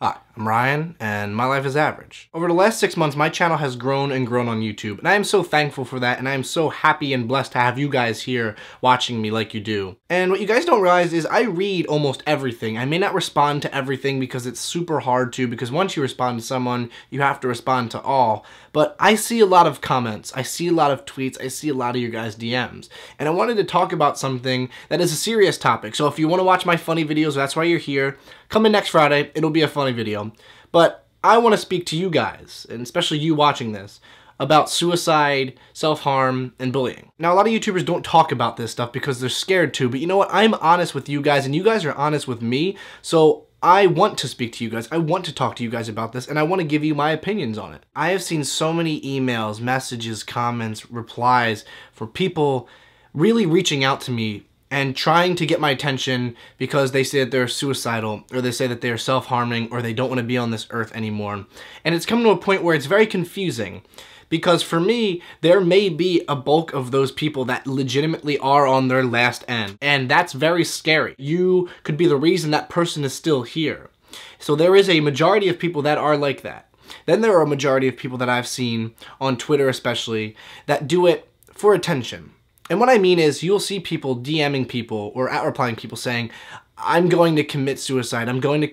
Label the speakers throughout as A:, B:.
A: Hi, I'm Ryan, and my life is average. Over the last 6 months, my channel has grown and grown on YouTube, and I am so thankful for that, and I am so happy and blessed to have you guys here watching me like you do. And what you guys don't realize is I read almost everything. I may not respond to everything because it's super hard to, because once you respond to someone, you have to respond to all. But I see a lot of comments, I see a lot of tweets, I see a lot of your guys' DMs. And I wanted to talk about something that is a serious topic. So if you want to watch my funny videos, that's why you're here. Come in next Friday, it'll be a funny video. But I want to speak to you guys, and especially you watching this, about suicide, self-harm, and bullying. Now, a lot of YouTubers don't talk about this stuff because they're scared to, but you know what? I'm honest with you guys, and you guys are honest with me, so I want to speak to you guys. I want to talk to you guys about this, and I want to give you my opinions on it. I have seen so many emails, messages, comments, replies for people really reaching out to me and trying to get my attention because they say that they're suicidal, or they say that they're self-harming, or they don't want to be on this earth anymore. And it's come to a point where it's very confusing. Because for me, there may be a bulk of those people that legitimately are on their last end. And that's very scary. You could be the reason that person is still here. So there is a majority of people that are like that. Then there are a majority of people that I've seen, on Twitter especially, that do it for attention. And what I mean is, you'll see people DMing people or replying people saying, I'm going to commit suicide, I'm going to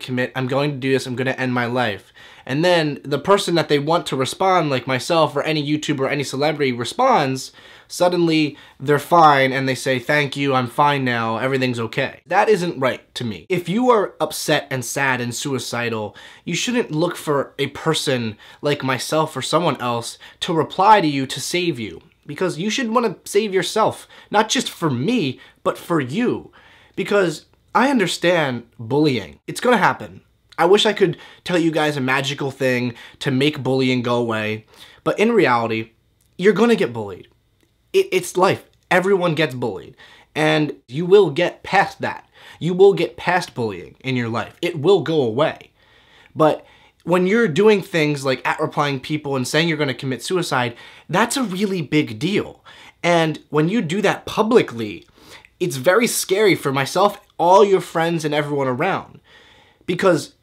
A: do this, I'm going to end my life. And then the person that they want to respond, like myself or any YouTuber or any celebrity responds, suddenly they're fine and they say, thank you, I'm fine now, everything's okay. That isn't right to me. If you are upset and sad and suicidal, you shouldn't look for a person like myself or someone else to reply to you to save you. Because you should want to save yourself, not just for me, but for you. Because I understand bullying. It's gonna happen. I wish I could tell you guys a magical thing to make bullying go away, but in reality, you're gonna get bullied. It's life. Everyone gets bullied, and you will get past that. You will get past bullying in your life. It will go away. But when you're doing things like replying people and saying you're going to commit suicide, that's a really big deal. And when you do that publicly, it's very scary for myself, all your friends, and everyone around. Because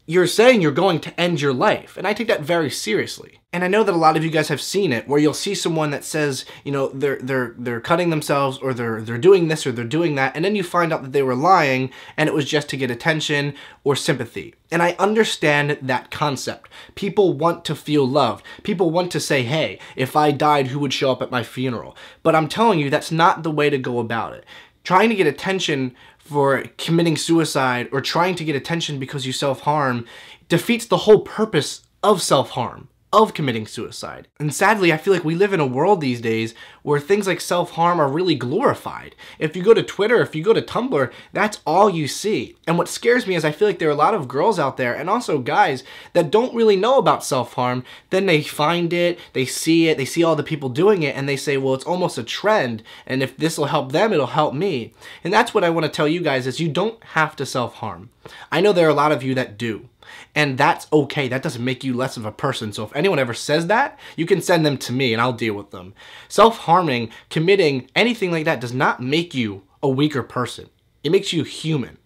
A: you're saying you're going to end your life, and I take that very seriously. And I know that a lot of you guys have seen it, where you'll see someone that says, you know, they're cutting themselves, or they're doing this, or they're doing that, and then you find out that they were lying, and it was just to get attention or sympathy. And I understand that concept. People want to feel loved. People want to say, hey, if I died, who would show up at my funeral? But I'm telling you, that's not the way to go about it. Trying to get attention for committing suicide, or trying to get attention because you self-harm, defeats the whole purpose of self-harm, of committing suicide. And sadly, I feel like we live in a world these days where things like self-harm are really glorified. If you go to Twitter, if you go to Tumblr, that's all you see. And what scares me is I feel like there are a lot of girls out there, and also guys, that don't really know about self-harm. Then they find it, they see all the people doing it, and they say, well, it's almost a trend, and if this will help them, it'll help me. And that's what I want to tell you guys, is you don't have to self-harm. I know there are a lot of you that do. And that's okay. That doesn't make you less of a person. So if anyone ever says that, you can send them to me and I'll deal with them. Self-harming, committing, anything like that does not make you a weaker person. It makes you human.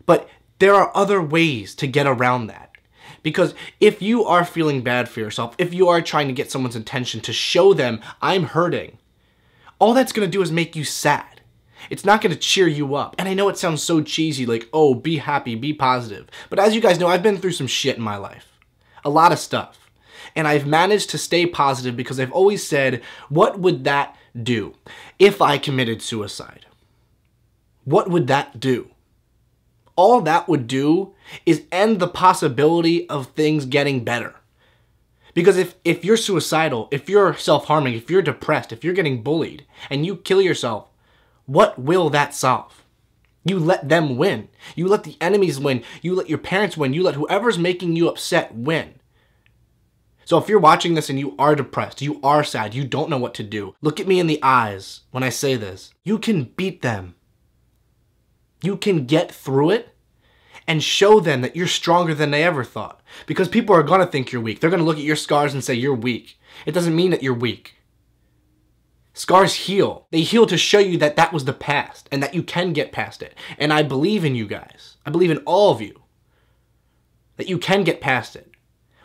A: But there are other ways to get around that. Because if you are feeling bad for yourself, if you are trying to get someone's attention to show them I'm hurting, all that's going to do is make you sad. It's not going to cheer you up. And I know it sounds so cheesy, like, oh, be happy, be positive. But as you guys know, I've been through some shit in my life. A lot of stuff. And I've managed to stay positive because I've always said, what would that do if I committed suicide? What would that do? All that would do is end the possibility of things getting better. Because if you're suicidal, if you're self-harming, if you're depressed, if you're getting bullied, and you kill yourself, what will that solve? You let them win. You let the enemies win. You let your parents win. You let whoever's making you upset win. So if you're watching this and you are depressed, you are sad, you don't know what to do, look at me in the eyes when I say this. You can beat them. You can get through it and show them that you're stronger than they ever thought. Because people are going to think you're weak. They're going to look at your scars and say you're weak. It doesn't mean that you're weak. Scars heal. They heal to show you that that was the past and that you can get past it. And I believe in you guys. I believe in all of you. that you can get past it.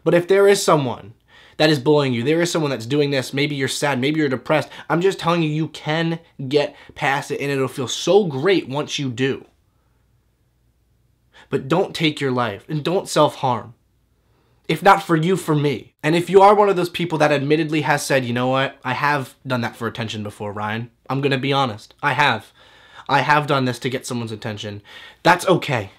A: But if there is someone that is bullying you, there is someone that's doing this, maybe you're sad, maybe you're depressed, I'm just telling you, you can get past it, and it'll feel so great once you do. But don't take your life, and don't self-harm. If not for you, for me. And if you are one of those people that admittedly has said, you know what, I have done that for attention before, Ryan. I'm gonna be honest. I have. I have done this to get someone's attention. That's okay.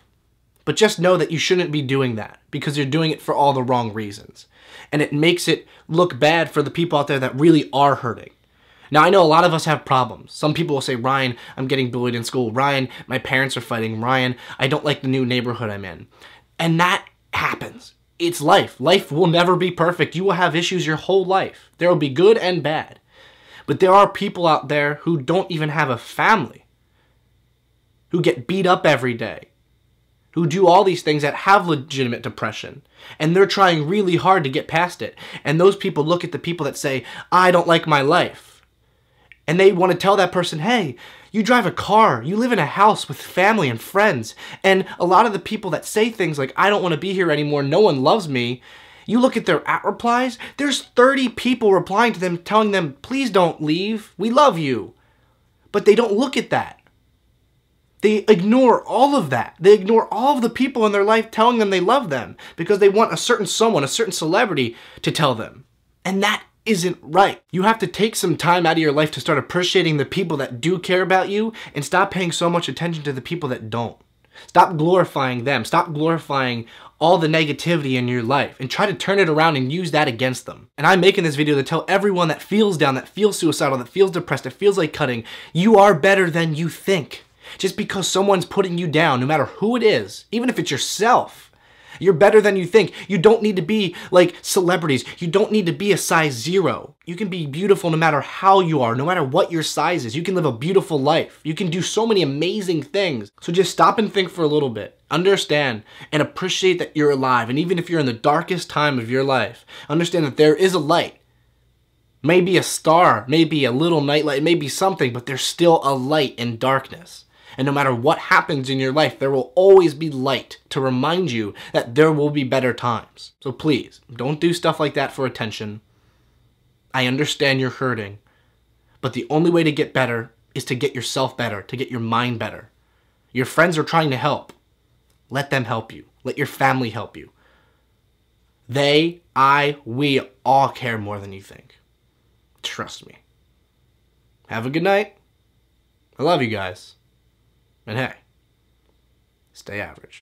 A: But just know that you shouldn't be doing that, because you're doing it for all the wrong reasons. And it makes it look bad for the people out there that really are hurting. Now, I know a lot of us have problems. Some people will say, Ryan, I'm getting bullied in school. Ryan, my parents are fighting. Ryan, I don't like the new neighborhood I'm in. And that happens. It's life. Life will never be perfect. You will have issues your whole life. There will be good and bad. But there are people out there who don't even have a family, who get beat up every day, who do all these things that have legitimate depression. And they're trying really hard to get past it. And those people look at the people that say, I don't like my life. And they want to tell that person, hey, you drive a car, you live in a house with family and friends. And a lot of the people that say things like, I don't want to be here anymore, no one loves me, you look at their @replies, there's 30 people replying to them, telling them, please don't leave, we love you. But they don't look at that. They ignore all of that. They ignore all of the people in their life telling them they love them because they want a certain someone, a certain celebrity to tell them. And that isn't right. You have to take some time out of your life to start appreciating the people that do care about you and stop paying so much attention to the people that don't. Stop glorifying them. Stop glorifying all the negativity in your life and try to turn it around and use that against them. And I'm making this video to tell everyone that feels down, that feels suicidal, that feels depressed, that feels like cutting, you are better than you think. Just because someone's putting you down, no matter who it is, even if it's yourself, you're better than you think. You don't need to be like celebrities. You don't need to be a size 0. You can be beautiful no matter how you are, no matter what your size is. You can live a beautiful life. You can do so many amazing things. So just stop and think for a little bit. Understand and appreciate that you're alive. And even if you're in the darkest time of your life, understand that there is a light. Maybe a star, maybe a little nightlight, maybe something, but there's still a light in darkness. And no matter what happens in your life, there will always be light to remind you that there will be better times. So please, don't do stuff like that for attention. I understand you're hurting, but the only way to get better is to get yourself better, to get your mind better. Your friends are trying to help. Let them help you. Let your family help you. We all care more than you think. Trust me. Have a good night. I love you guys. And hey, stay average.